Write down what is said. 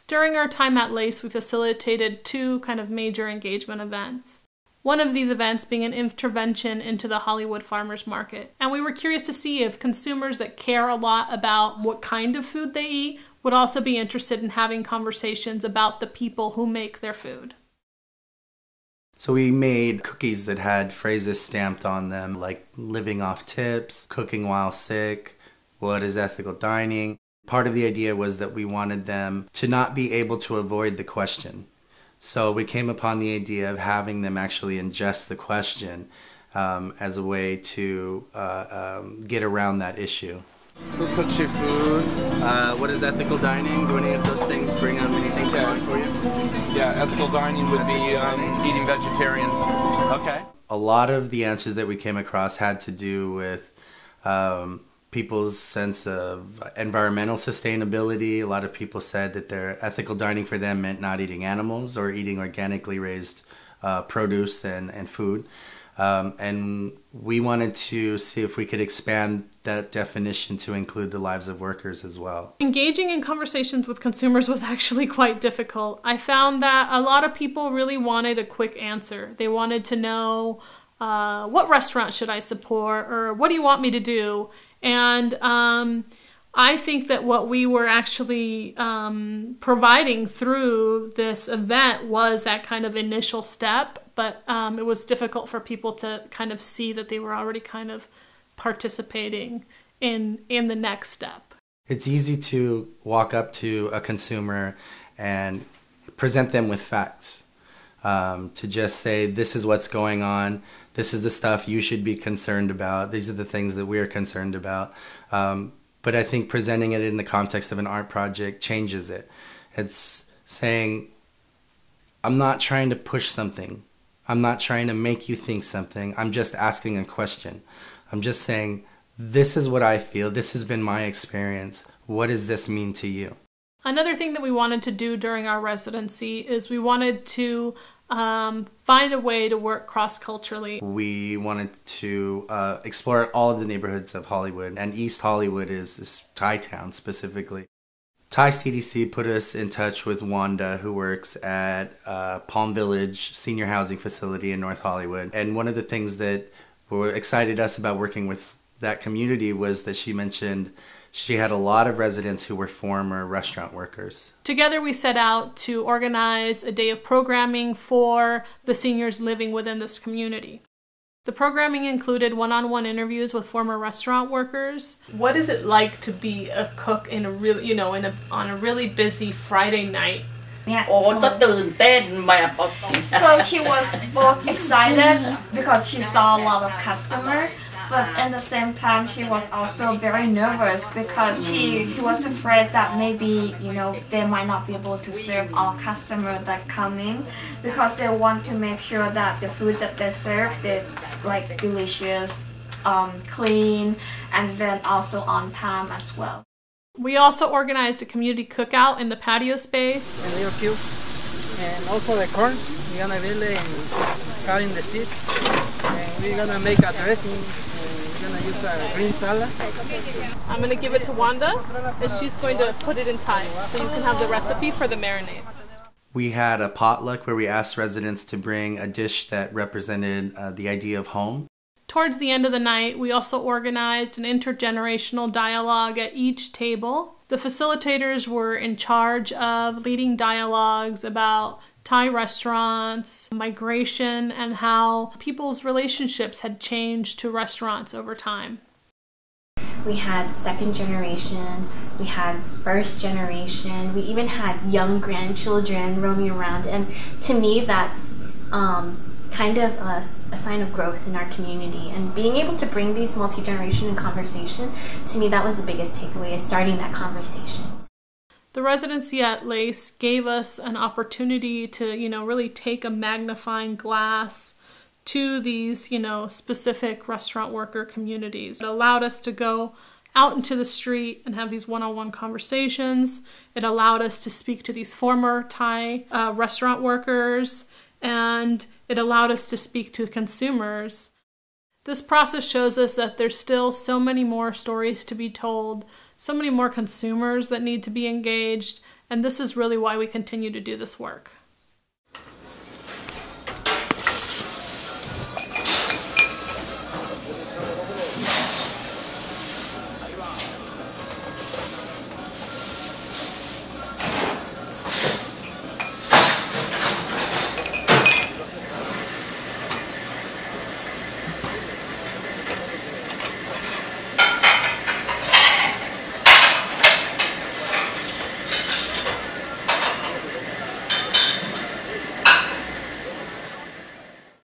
During our time at LACE, we facilitated 2 kind of major engagement events. One of these events being an intervention into the Hollywood farmers market. And we were curious to see if consumers that care a lot about what kind of food they eat would also be interested in having conversations about the people who make their food. So we made cookies that had phrases stamped on them, like living off tips, cooking while sick, what is ethical dining. Part of the idea was that we wanted them to not be able to avoid the question. So we came upon the idea of having them actually ingest the question as a way to get around that issue. Who cooks your food? What is ethical dining? Do any of those things bring up anything to mind for you? Yeah, ethical dining would be eating vegetarian. Okay. A lot of the answers that we came across had to do with people's sense of environmental sustainability. A lot of people said that their ethical dining for them meant not eating animals or eating organically raised produce and food. And we wanted to see if we could expand that definition to include the lives of workers as well. Engaging in conversations with consumers was actually quite difficult. I found that a lot of people really wanted a quick answer. They wanted to know, what restaurant should I support, or what do you want me to do? And I think that what we were actually providing through this event was that kind of initial step, but it was difficult for people to kind of see that they were already kind of participating in the next step. It's easy to walk up to a consumer and present them with facts. To just say, this is what's going on, this is the stuff you should be concerned about, these are the things that we're concerned about. But I think presenting it in the context of an art project changes it. It's saying, I'm not trying to push something. I'm not trying to make you think something. I'm just asking a question. I'm just saying, this is what I feel. This has been my experience. What does this mean to you? Another thing that we wanted to do during our residency is we wanted to find a way to work cross-culturally. We wanted to explore all of the neighborhoods of Hollywood, and East Hollywood is this Thai town specifically. Thai CDC put us in touch with Wanda, who works at Palm Village Senior Housing Facility in North Hollywood. And one of the things that excited us about working with that community was that she mentioned she had a lot of residents who were former restaurant workers. Together we set out to organize a day of programming for the seniors living within this community. The programming included one-on-one interviews with former restaurant workers. What is it like to be a cook in a really, on a really busy Friday night? Yeah. So she was both excited because she saw a lot of customers, but at the same time she was also very nervous because she was afraid that maybe they might not be able to serve all customers that come in, because they want to make sure that the food that they serve is like delicious, clean, and then also on time as well. We also organized a community cookout in the patio space. And little cube. And also the corn, we're gonna grill it and cut in the seeds. And we're gonna make a dressing. And we're gonna use a green salad. I'm gonna give it to Wanda, and she's going to put it in Thai, so you can have the recipe for the marinade. We had a potluck where we asked residents to bring a dish that represented the idea of home. Towards the end of the night, we also organized an intergenerational dialogue at each table. The facilitators were in charge of leading dialogues about Thai restaurants, migration, and how people's relationships had changed to restaurants over time. We had second generation, we had first generation, we even had young grandchildren roaming around, and to me that's kind of a sign of growth in our community. And being able to bring these multi-generation in conversation, to me that was the biggest takeaway, is starting that conversation. The residency at LACE gave us an opportunity to, really take a magnifying glass to these, specific restaurant worker communities. It allowed us to go out into the street and have these one-on-one conversations. It allowed us to speak to these former Thai restaurant workers, and it allowed us to speak to consumers. This process shows us that there's still so many more stories to be told, so many more consumers that need to be engaged, And this is really why we continue to do this work.